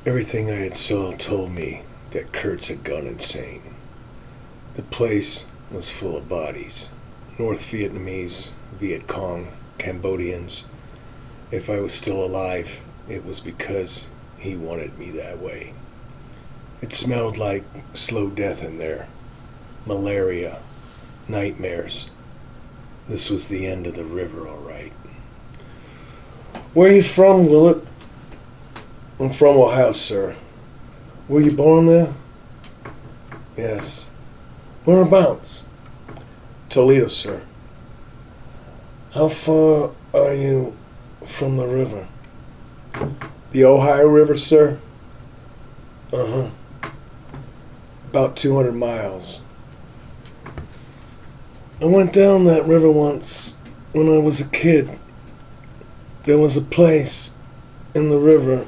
Everything I had saw told me that Kurtz had gone insane. The place was full of bodies. North Vietnamese, Viet Cong, Cambodians. If I was still alive, it was because he wanted me that way. It smelled like slow death in there. Malaria. Nightmares. This was the end of the river, all right. Where are you from, Willett? I'm from Ohio, sir. Were you born there? Yes. Whereabouts? Toledo, sir. How far are you from the river? The Ohio River, sir? Uh-huh. About 200 miles. I went down that river once when I was a kid. There was a place in the river.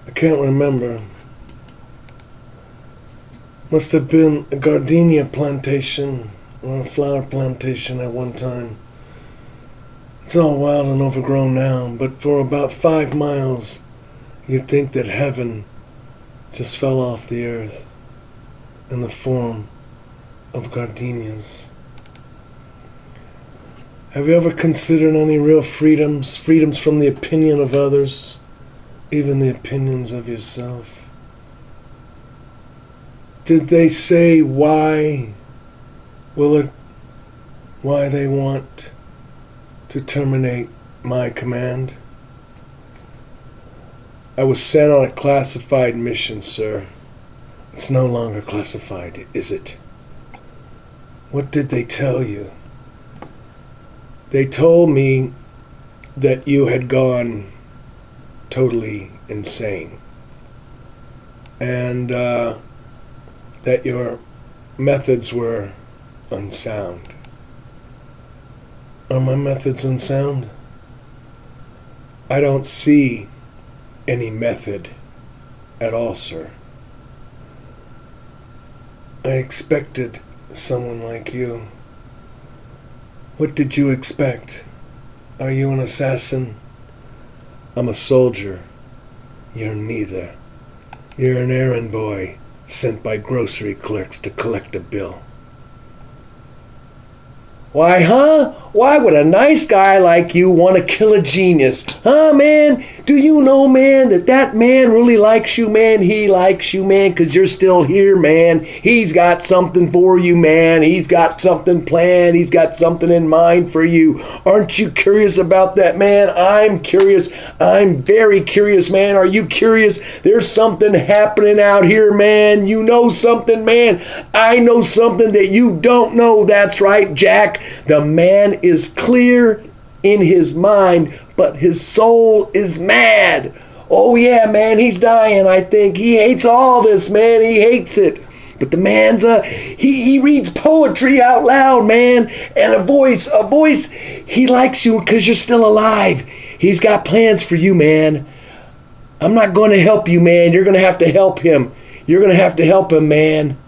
I can't remember. Must have been a gardenia plantation or a flower plantation at one time. It's all wild and overgrown now, but for about 5 miles, you'd think that heaven just fell off the earth in the form of gardenias. Have you ever considered any real freedoms from the opinion of others, even the opinions of yourself? Did they say why, Willard, why they want to terminate my command? I was sent on a classified mission, sir. It's no longer classified, is it? What did they tell you? They told me that you had gone totally insane. And that your methods were unsound. Are my methods unsound? I don't see any method at all, sir. I expected someone like you. What did you expect? Are you an assassin? I'm a soldier. You're neither. You're an errand boy sent by grocery clerks to collect a bill. Why, huh? Why would a nice guy like you want to kill a genius? Huh, man? Do you know, man, that man really likes you, man? He likes you, man, because you're still here, man. He's got something for you, man. He's got something planned. He's got something in mind for you. Aren't you curious about that, man? I'm curious. I'm very curious, man. Are you curious? There's something happening out here, man. You know something, man. I know something that you don't know. That's right, Jack. The man is clear in his mind, but his soul is mad. Oh yeah, man, he's dying, I think. He hates all this, man. He hates it. But the man's he reads poetry out loud, man. And a voice, he likes you because you're still alive. He's got plans for you, man. I'm not going to help you, man. You're going to have to help him. You're going to have to help him, man.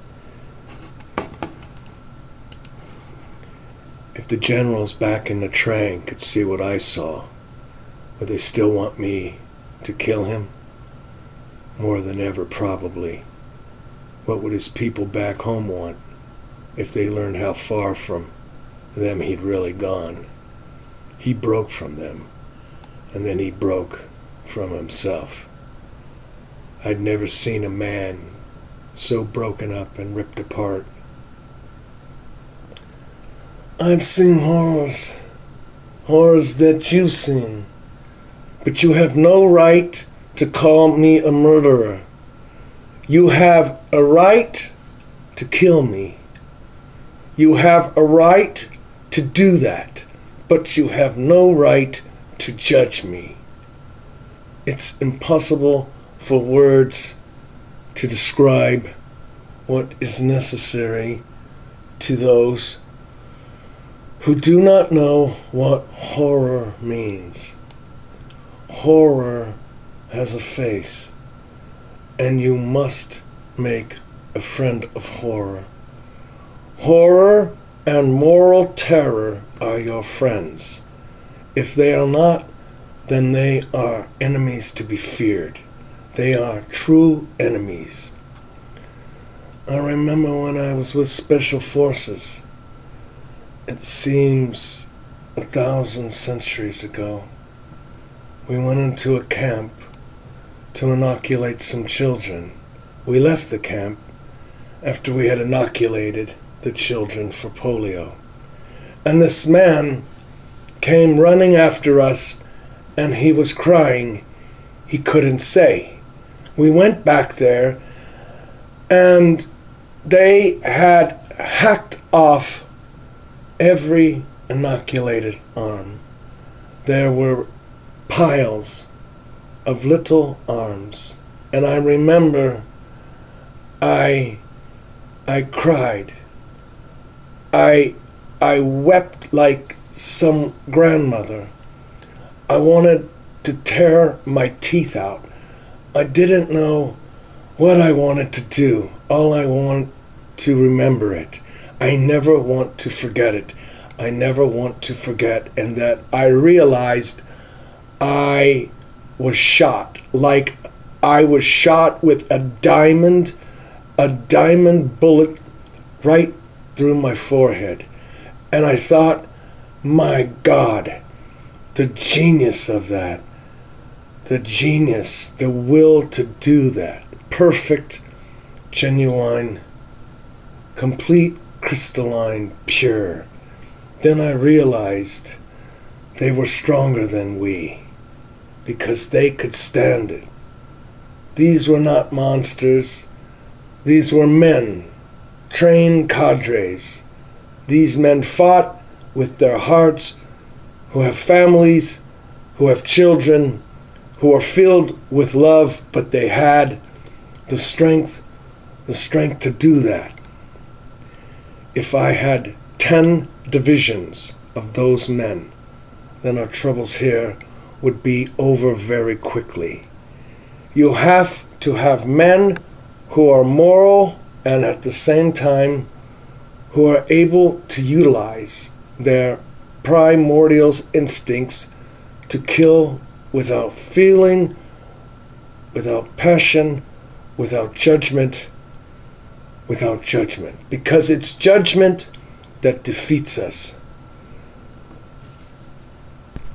If the generals back in the train could see what I saw, would they still want me to kill him? More than ever, probably. What would his people back home want if they learned how far from them he'd really gone? He broke from them, and then he broke from himself. I'd never seen a man so broken up and ripped apart. I've seen horrors that you've seen, but you have no right to call me a murderer. You have a right to kill me. You have a right to do that, but you have no right to judge me. It's impossible for words to describe what is necessary to those who do not know what horror means. Horror has a face, and you must make a friend of horror. Horror and moral terror are your friends. If they are not, then they are enemies to be feared. They are true enemies. I remember when I was with Special Forces. It seems 1,000 centuries ago. We went into a camp to inoculate some children. We left the camp after we had inoculated the children for polio. And this man came running after us, and he was crying. He couldn't say. We went back there, and they had hacked off every inoculated arm. There were piles of little arms, and I remember I cried. I wept like some grandmother. I wanted to tear my teeth out. I didn't know what I wanted to do. All I want to remember it. I never want to forget it. I never want to forget. And that I realized I was shot. Like I was shot with a diamond bullet right through my forehead. And I thought, my God, the genius of that. The genius, the will to do that. Perfect, genuine, complete, crystalline, pure. Then I realized they were stronger than we, because they could stand it. These were not monsters. These were men, trained cadres. These men fought with their hearts, who have families, who have children, who are filled with love, but they had the strength to do that. If I had 10 divisions of those men, then our troubles here would be over very quickly. You have to have men who are moral and at the same time who are able to utilize their primordial instincts to kill without feeling, without passion, without judgment, because it's judgment that defeats us.